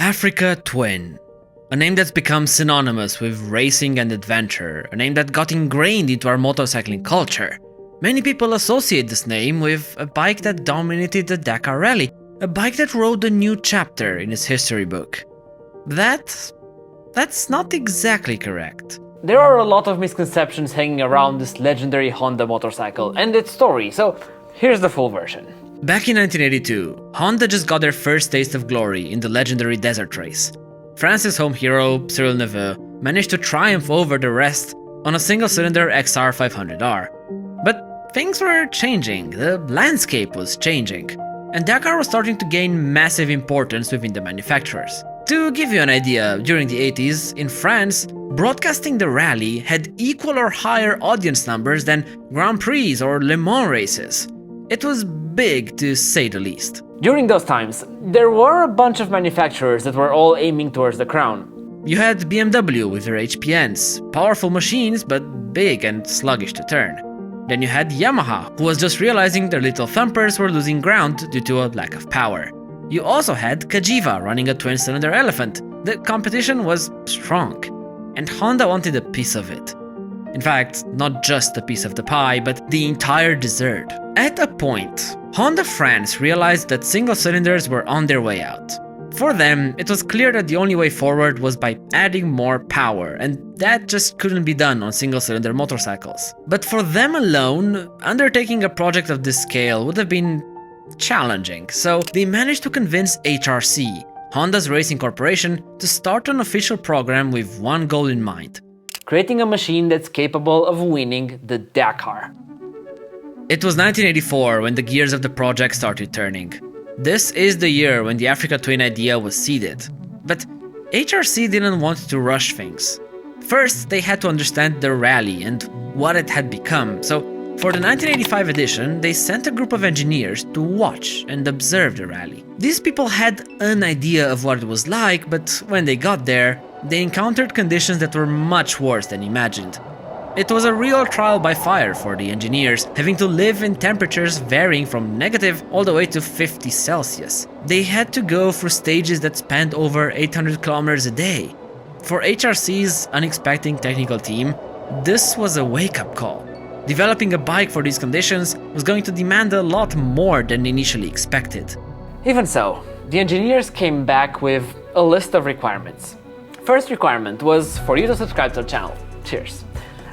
Africa Twin. A name that's become synonymous with racing and adventure, a name that got ingrained into our motorcycling culture. Many people associate this name with a bike that dominated the Dakar Rally, a bike that wrote a new chapter in its history book. That's not exactly correct. There are a lot of misconceptions hanging around this legendary Honda motorcycle and its story, so here's the full version. Back in 1982, Honda just got their first taste of glory in the legendary desert race. France's home hero, Cyril Neveu, managed to triumph over the rest on a single-cylinder XR 500R. But things were changing, the landscape was changing, and Dakar was starting to gain massive importance within the manufacturers. To give you an idea, during the 80s, in France, broadcasting the rally had equal or higher audience numbers than Grand Prix or Le Mans races. It was big, to say the least. During those times, there were a bunch of manufacturers that were all aiming towards the crown. You had BMW with their HPNs, powerful machines but big and sluggish to turn. Then you had Yamaha, who was just realizing their little thumpers were losing ground due to a lack of power. You also had Cagiva running a twin-cylinder Elephant. The competition was strong, and Honda wanted a piece of it. In fact, not just a piece of the pie, but the entire dessert. At a point, Honda France realized that single cylinders were on their way out. For them, it was clear that the only way forward was by adding more power, and that just couldn't be done on single-cylinder motorcycles. But for them alone, undertaking a project of this scale would have been challenging, so they managed to convince HRC, Honda's racing corporation, to start an official program with one goal in mind: creating a machine that's capable of winning the Dakar. It was 1984 when the gears of the project started turning. This is the year when the Africa Twin idea was seeded. But HRC didn't want to rush things. First, they had to understand the rally and what it had become, so for the 1985 edition, they sent a group of engineers to watch and observe the rally. These people had an idea of what it was like, but when they got there, they encountered conditions that were much worse than imagined. It was a real trial by fire for the engineers, having to live in temperatures varying from negative all the way to 50 Celsius. They had to go through stages that spanned over 800 kilometers a day. For HRC's unexpected technical team, this was a wake-up call. Developing a bike for these conditions was going to demand a lot more than initially expected. Even so, the engineers came back with a list of requirements. First requirement was for you to subscribe to the channel. Cheers.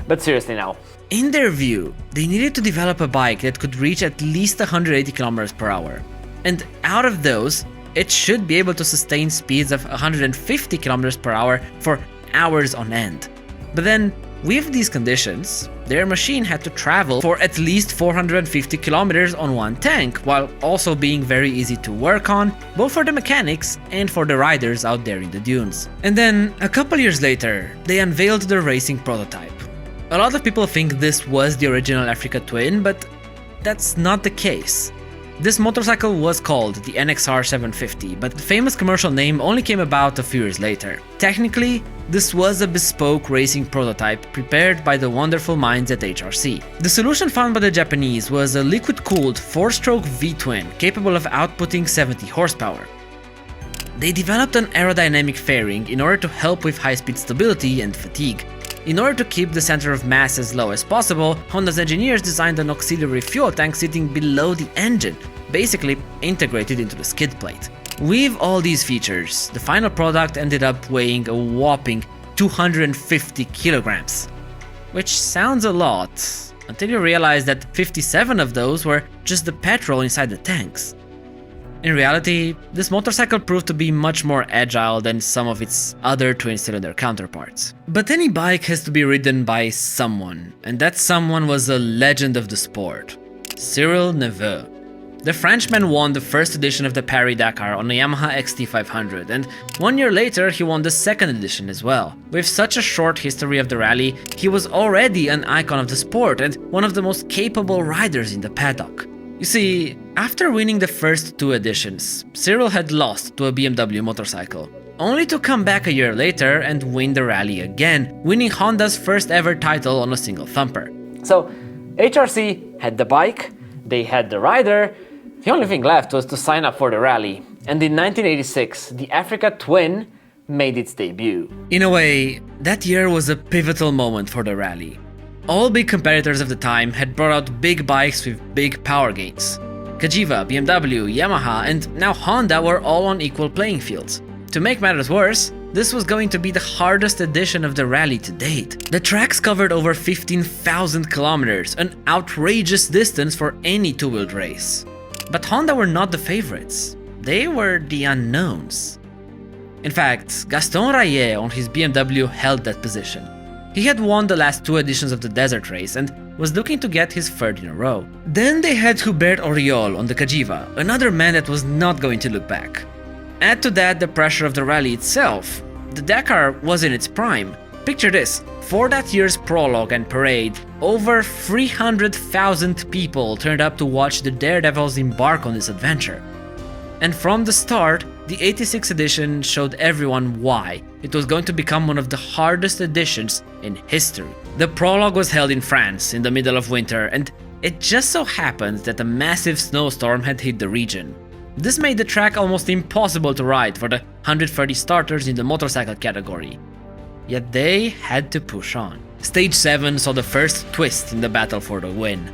But seriously now. In their view, they needed to develop a bike that could reach at least 180 km per hour. And out of those, it should be able to sustain speeds of 150 km per hour for hours on end. But then, with these conditions, their machine had to travel for at least 450 kilometers on one tank, while also being very easy to work on, both for the mechanics and for the riders out there in the dunes. And then, a couple years later, they unveiled the racing prototype. A lot of people think this was the original Africa Twin, but that's not the case. This motorcycle was called the NXR 750, but the famous commercial name only came about a few years later. Technically, this was a bespoke racing prototype prepared by the wonderful minds at HRC. The solution found by the Japanese was a liquid-cooled 4-stroke V-twin capable of outputting 70 horsepower. They developed an aerodynamic fairing in order to help with high-speed stability and fatigue. In order to keep the center of mass as low as possible, Honda's engineers designed an auxiliary fuel tank sitting below the engine, basically integrated into the skid plate. With all these features, the final product ended up weighing a whopping 250 kilograms. Which sounds a lot, until you realize that 57 of those were just the petrol inside the tanks. In reality, this motorcycle proved to be much more agile than some of its other twin-cylinder counterparts. But any bike has to be ridden by someone, and that someone was a legend of the sport: Cyril Neveu. The Frenchman won the first edition of the Paris-Dakar on a Yamaha XT500, and 1 year later he won the second edition as well. With such a short history of the rally, he was already an icon of the sport and one of the most capable riders in the paddock. You see, after winning the first two editions, Cyril had lost to a BMW motorcycle, only to come back a year later and win the rally again, winning Honda's first ever title on a single thumper. So, HRC had the bike, they had the rider, the only thing left was to sign up for the rally. And in 1986, the Africa Twin made its debut. In a way, that year was a pivotal moment for the rally. All big competitors of the time had brought out big bikes with big power gains. Cagiva, BMW, Yamaha, and now Honda were all on equal playing fields. To make matters worse, this was going to be the hardest edition of the rally to date. The tracks covered over 15,000 kilometers, an outrageous distance for any two-wheeled race. But Honda were not the favorites. They were the unknowns. In fact, Gaston Rayet on his BMW held that position. He had won the last two editions of the desert race and was looking to get his third in a row. Then they had Hubert Auriol on the Cagiva, another man that was not going to look back. Add to that the pressure of the rally itself. The Dakar was in its prime. Picture this, for that year's prologue and parade, over 300,000 people turned up to watch the daredevils embark on this adventure. And from the start, the 86 edition showed everyone why it was going to become one of the hardest editions in history. The prologue was held in France in the middle of winter, and it just so happened that a massive snowstorm had hit the region. This made the track almost impossible to ride for the 130 starters in the motorcycle category. Yet they had to push on. Stage 7 saw the first twist in the battle for the win.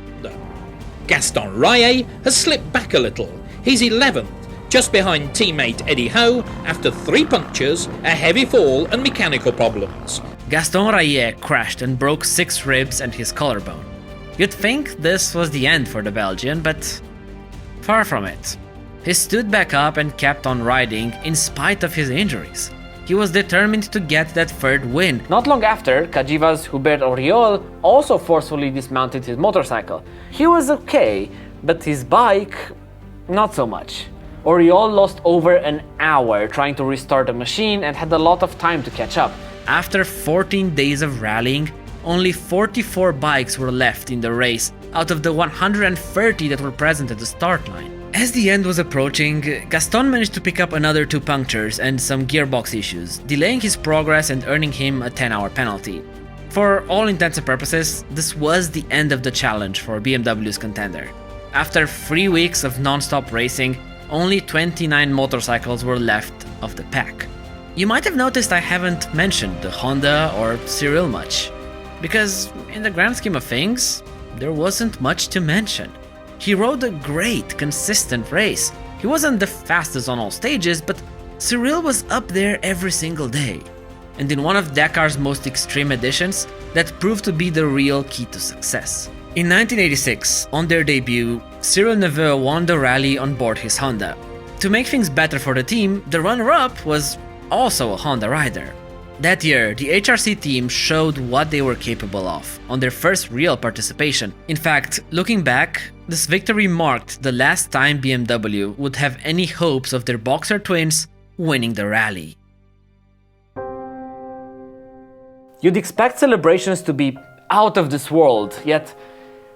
Gaston Rayet has slipped back a little. He's 11th, just behind teammate Eddie Ho after 3 punctures, a heavy fall and mechanical problems. Gaston Rayet crashed and broke 6 ribs and his collarbone. You'd think this was the end for the Belgian, but far from it. He stood back up and kept on riding in spite of his injuries. He was determined to get that third win. Not long after, Cagiva's Hubert Auriol also forcefully dismounted his motorcycle. He was okay, but his bike, not so much. Auriol lost over an hour trying to restart the machine and had a lot of time to catch up. After 14 days of rallying, only 44 bikes were left in the race out of the 130 that were present at the start line. As the end was approaching, Gaston managed to pick up another 2 punctures and some gearbox issues, delaying his progress and earning him a 10-hour penalty. For all intents and purposes, this was the end of the challenge for BMW's contender. After 3 weeks of non-stop racing, only 29 motorcycles were left of the pack. You might have noticed I haven't mentioned the Honda or Cyril much, because in the grand scheme of things, there wasn't much to mention. He rode a great, consistent race. He wasn't the fastest on all stages, but Cyril was up there every single day. And in one of Dakar's most extreme editions, that proved to be the real key to success. In 1986, on their debut, Cyril Neveu won the rally on board his Honda. To make things better for the team, the runner-up was also a Honda rider. That year, the HRC team showed what they were capable of on their first real participation. In fact, looking back, this victory marked the last time BMW would have any hopes of their boxer twins winning the rally. You'd expect celebrations to be out of this world, yet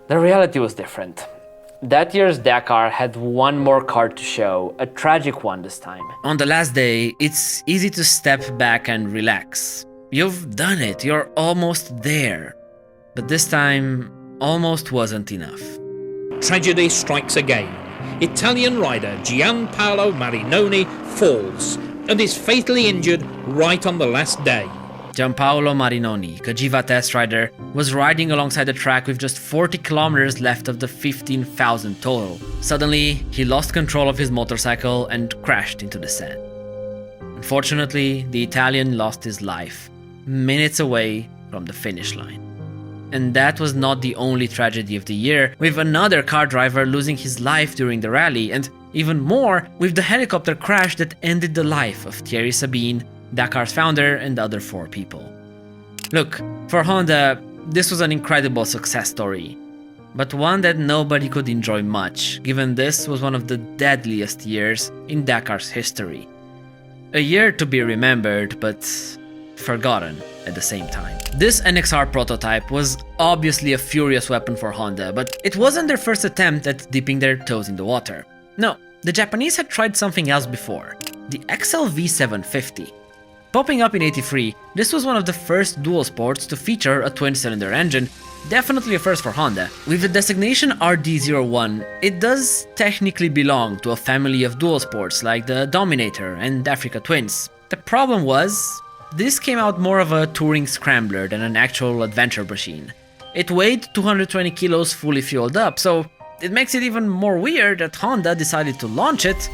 the reality was different. That year's Dakar had one more card to show, a tragic one this time. On the last day, it's easy to step back and relax. You've done it, you're almost there. But this time, almost wasn't enough. Tragedy strikes again. Italian rider Gianpaolo Marinoni falls and is fatally injured right on the last day. Gianpaolo Marinoni, Cagiva test rider, was riding alongside the track with just 40 kilometers left of the 15,000 total. Suddenly, he lost control of his motorcycle and crashed into the sand. Unfortunately, the Italian lost his life, minutes away from the finish line. And that was not the only tragedy of the year, with another car driver losing his life during the rally, and even more, with the helicopter crash that ended the life of Thierry Sabine, Dakar's founder, and the other 4 people. Look, for Honda, this was an incredible success story, but one that nobody could enjoy much, given this was one of the deadliest years in Dakar's history. A year to be remembered, but forgotten at the same time. This NXR prototype was obviously a furious weapon for Honda, but it wasn't their first attempt at dipping their toes in the water. No, the Japanese had tried something else before, the XLV 750. Popping up in '83, this was one of the first dual sports to feature a twin-cylinder engine, definitely a first for Honda. With the designation RD01, it does technically belong to a family of dual sports like the Dominator and Africa Twins. The problem was, this came out more of a touring scrambler than an actual adventure machine. It weighed 220 kilos fully fueled up, so it makes it even more weird that Honda decided to launch it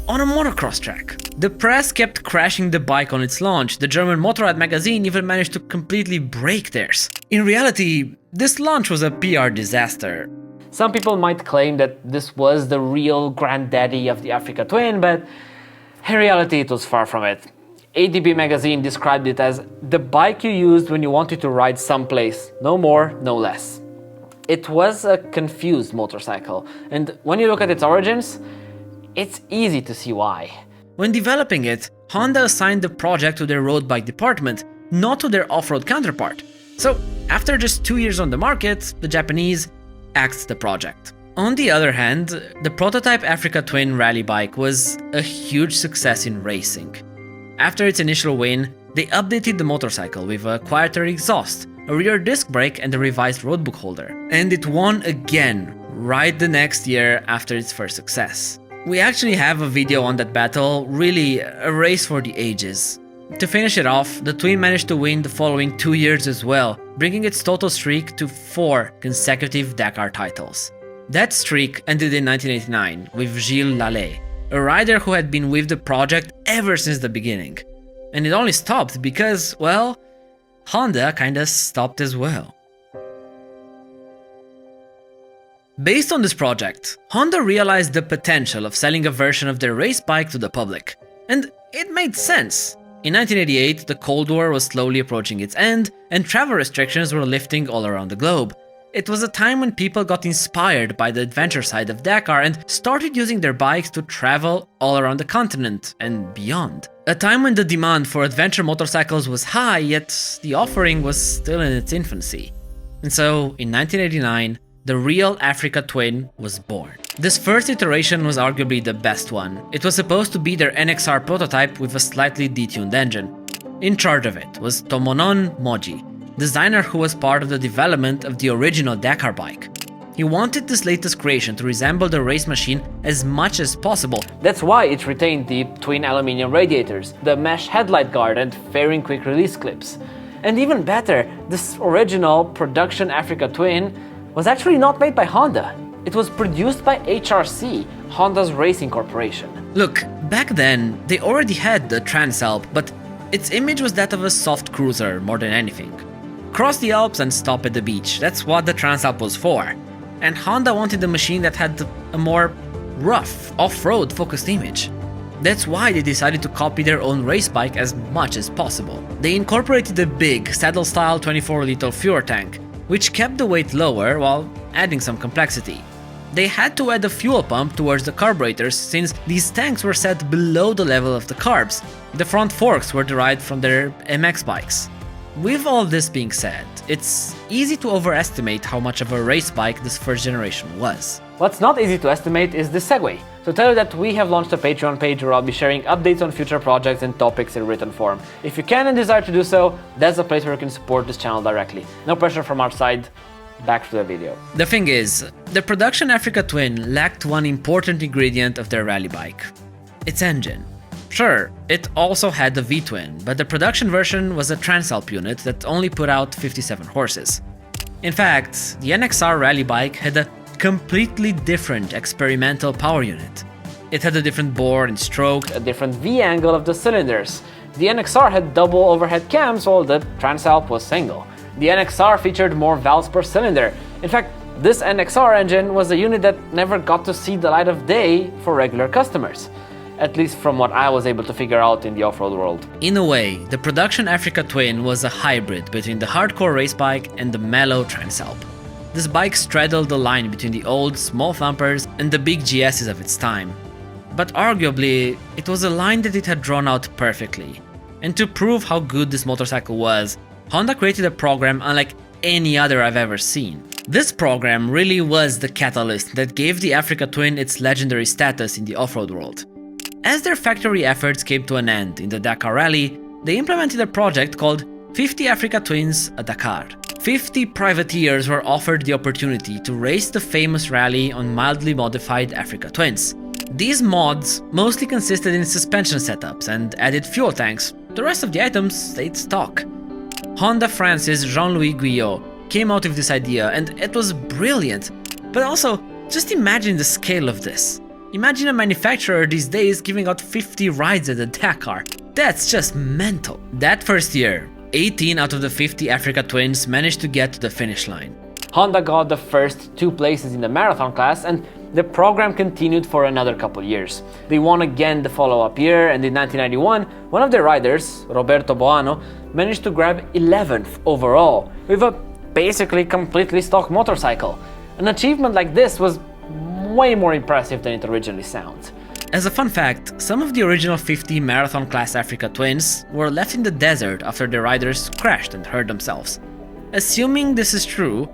on a motocross track. The press kept crashing the bike on its launch. The German Motorrad magazine even managed to completely break theirs. In reality, this launch was a PR disaster. Some people might claim that this was the real granddaddy of the Africa Twin, but in reality it was far from it. ADB magazine described it as the bike you used when you wanted to ride someplace, no more, no less. It was a confused motorcycle, and when you look at its origins, it's easy to see why. When developing it, Honda assigned the project to their road bike department, not to their off-road counterpart. So, after just 2 years on the market, the Japanese axed the project. On the other hand, the prototype Africa Twin rally bike was a huge success in racing. After its initial win, they updated the motorcycle with a quieter exhaust, a rear disc brake and a revised roadbook holder. And it won again, right the next year after its first success. We actually have a video on that battle, really a race for the ages. To finish it off, the Twin managed to win the following 2 years as well, bringing its total streak to 4 consecutive Dakar titles. That streak ended in 1989 with Gilles Lallet, a rider who had been with the project ever since the beginning. And it only stopped because, well, Honda kinda stopped as well. Based on this project, Honda realized the potential of selling a version of their race bike to the public. And it made sense. In 1988, the Cold War was slowly approaching its end, and travel restrictions were lifting all around the globe. It was a time when people got inspired by the adventure side of Dakar and started using their bikes to travel all around the continent and beyond. A time when the demand for adventure motorcycles was high, yet the offering was still in its infancy. And so, in 1989, the real Africa Twin was born. This first iteration was arguably the best one. It was supposed to be their NXR prototype with a slightly detuned engine. In charge of it was Tomonon Moji, designer who was part of the development of the original Dakar bike. He wanted this latest creation to resemble the race machine as much as possible. That's why it retained the twin aluminium radiators, the mesh headlight guard and fairing quick release clips. And even better, this original production Africa Twin was actually not made by Honda. It was produced by HRC, Honda's racing corporation. Look, back then, they already had the Transalp, but its image was that of a soft cruiser more than anything. Cross the Alps and stop at the beach, that's what the Transalp was for. And Honda wanted a machine that had a more rough, off-road focused image. That's why they decided to copy their own race bike as much as possible. They incorporated a big, saddle-style 24-liter fuel tank, which kept the weight lower while adding some complexity. They had to add a fuel pump towards the carburetors since these tanks were set below the level of the carbs. The front forks were derived from their MX bikes. With all this being said, it's easy to overestimate how much of a race bike this first generation was. What's not easy to estimate is the segue. So tell you that we have launched a Patreon page where I'll be sharing updates on future projects and topics in written form. If you can and desire to do so, that's a place where you can support this channel directly. No pressure from our side. Back to the video. The thing is, the production Africa Twin lacked one important ingredient of their rally bike: its engine. Sure, it also had the V-twin, but the production version was a Transalp unit that only put out 57 horses. In fact, the NXR rally bike had a completely different experimental power unit. It had a different bore and stroke, A different V-angle of the cylinders. The NXR had double overhead cams while the Transalp was single. The NXR featured more valves per cylinder. In fact, this NXR engine was a unit that never got to see the light of day for regular customers. At least from what I was able to figure out in the off-road world. In a way, the production Africa Twin was a hybrid between the hardcore race bike and the mellow Transalp. This bike straddled the line between the old small thumpers and the big GSs of its time. But arguably, it was a line that it had drawn out perfectly. And to prove how good this motorcycle was, Honda created a program unlike any other I've ever seen. This program really was the catalyst that gave the Africa Twin its legendary status in the off-road world. As their factory efforts came to an end in the Dakar Rally, they implemented a project called 50 Africa Twins at Dakar. 50 privateers were offered the opportunity to race the famous rally on mildly modified Africa Twins. These mods mostly consisted in suspension setups and added fuel tanks. The rest of the items stayed stock. Honda France's Jean-Louis Guyot came out with this idea, and it was brilliant. But also, just imagine the scale of this. Imagine a manufacturer these days giving out 50 rides at the Dakar. That's just mental. That first year, 18 out of the 50 Africa Twins managed to get to the finish line. Honda got the first 2 places in the marathon class, and the program continued for another couple years. They won again the follow-up year, and in 1991, one of their riders, Roberto Boano, managed to grab 11th overall, with a basically completely stock motorcycle. An achievement like this was way more impressive than it originally sounds. As a fun fact, some of the original 50 marathon class Africa Twins were left in the desert after their riders crashed and hurt themselves. Assuming this is true,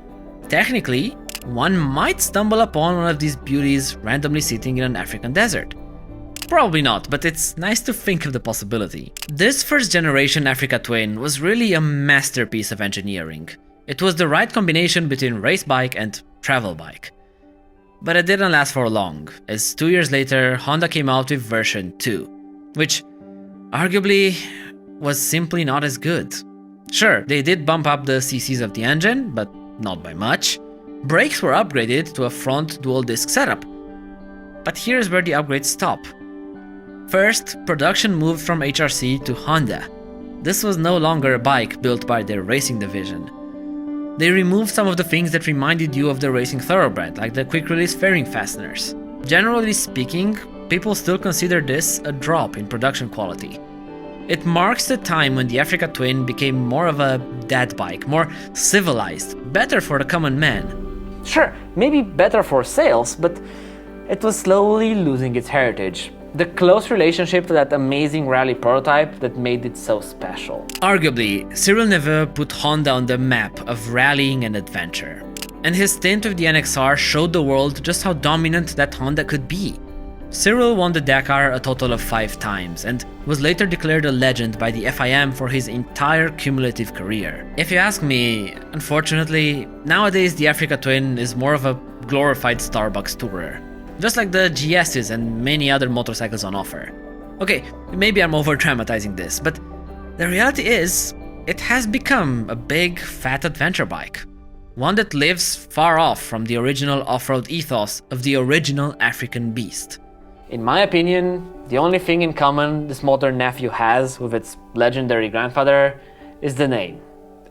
technically, one might stumble upon one of these beauties randomly sitting in an African desert. Probably not, but it's nice to think of the possibility. This first generation Africa Twin was really a masterpiece of engineering. It was the right combination between race bike and travel bike. But it didn't last for long, as 2 years later, Honda came out with version 2, which arguably was simply not as good. Sure, they did bump up the CCs of the engine, but not by much. Brakes were upgraded to a front dual-disc setup. But here's where the upgrades stop. First, production moved from HRC to Honda. This was no longer a bike built by their racing division. They removed some of the things that reminded you of the racing thoroughbred, like the quick-release fairing fasteners. Generally speaking, people still consider this a drop in production quality. It marks the time when the Africa Twin became more of a dad bike, more civilized, better for the common man. Sure, maybe better for sales, but it was slowly losing its heritage. The close relationship to that amazing rally prototype that made it so special. Arguably, Cyril Neveu put Honda on the map of rallying and adventure. And his stint with the NXR showed the world just how dominant that Honda could be. Cyril won the Dakar a total of 5 times and was later declared a legend by the FIM for his entire cumulative career. If you ask me, unfortunately, nowadays the Africa Twin is more of a glorified Starbucks tourer. Just like the GS's and many other motorcycles on offer. Okay, maybe I'm over-dramatizing this, but the reality is, it has become a big, fat adventure bike. One that lives far off from the original off-road ethos of the original African beast. In my opinion, the only thing in common this modern nephew has with its legendary grandfather is the name,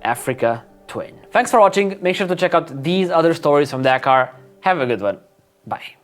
Africa Twin. Thanks for watching, make sure to check out these other stories from Dakar. Have a good one. Bye.